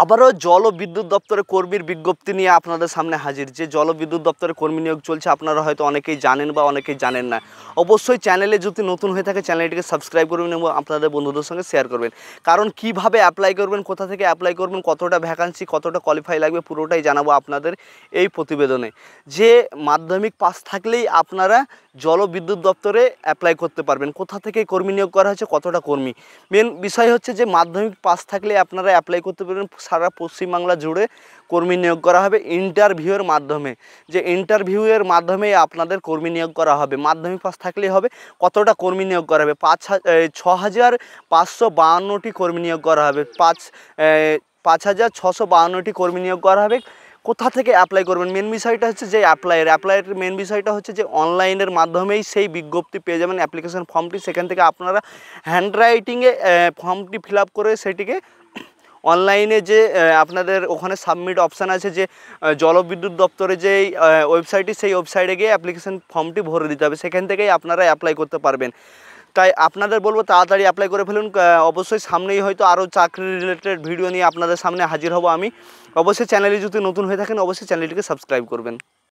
আবারও জল ও বিদ্যুৎ দপ্তরে কর্মীর বিজ্ঞপ্তি নিয়ে আপনাদের সামনে হাজির। যে জল বিদ্যুৎ দপ্তরে কর্মী নিয়োগ চলছে, আপনারা হয়তো অনেকেই জানেন বা অনেকেই জানেন না। অবশ্যই চ্যানেলে যদি নতুন হয়ে থাকে চ্যানেলটিকে সাবস্ক্রাইব করবেন এবং আপনাদের বন্ধুদের সঙ্গে শেয়ার করবেন। কারণ কিভাবে অ্যাপ্লাই করবেন, কোথা থেকে অ্যাপ্লাই করবেন, কতটা ভ্যাকান্সি, কতটা কোয়ালিফাই লাগবে, পুরোটাই জানাবো আপনাদের এই প্রতিবেদনে। যে মাধ্যমিক পাস থাকলেই আপনারা জল বিদ্যুৎ দপ্তরে অ্যাপ্লাই করতে পারবেন। কোথা থেকে কর্মী নিয়োগ করা হয়েছে, কতটা কর্মী, মেন বিষয় হচ্ছে যে মাধ্যমিক পাস থাকলে আপনারা অ্যাপ্লাই করতে পারবেন। সারা পশ্চিমবাংলা জুড়ে কর্মী নিয়োগ করা হবে ইন্টারভিউয়ের মাধ্যমে। যে ইন্টারভিউয়ের মাধ্যমে আপনাদের কর্মী নিয়োগ করা হবে। মাধ্যমিক পাস থাকলেই হবে। কতটা কর্মী নিয়োগ করা হবে? 6,552টি কর্মী নিয়োগ করা হবে। 5,652টি কর্মী নিয়োগ করা হবে। কোথা থেকে অ্যাপ্লাই করবেন, মেন বিষয়টা হচ্ছে যে অ্যাপ্লাইয়ের মেন বিষয়টা হচ্ছে যে অনলাইনের মাধ্যমেই সেই বিজ্ঞপ্তি পেয়ে যাবেন, অ্যাপ্লিকেশন ফর্মটি। সেখান থেকে আপনারা হ্যান্ডরাইটিংয়ে ফর্মটি ফিল আপ করে সেটিকে অনলাইনে যে আপনাদের ওখানে সাবমিট অপশান আছে, যে জলবিদ্যুৎ দপ্তরে যেই ওয়েবসাইটটি, সেই ওয়েবসাইটে গিয়ে অ্যাপ্লিকেশন ফর্মটি ভরে দিতে হবে। সেখান থেকেই আপনারা অ্যাপ্লাই করতে পারবেন। তাই আপনাদের বলবো তাড়াতাড়ি অ্যাপ্লাই করে ফেলুন। অবশ্যই সামনেই হয়তো আরও চাকরি রিলেটেড ভিডিও নিয়ে আপনাদের সামনে হাজির হব আমি। অবশ্যই চ্যানেলে যদি নতুন হয়ে থাকেন অবশ্যই চ্যানেলটিকে সাবস্ক্রাইব করবেন।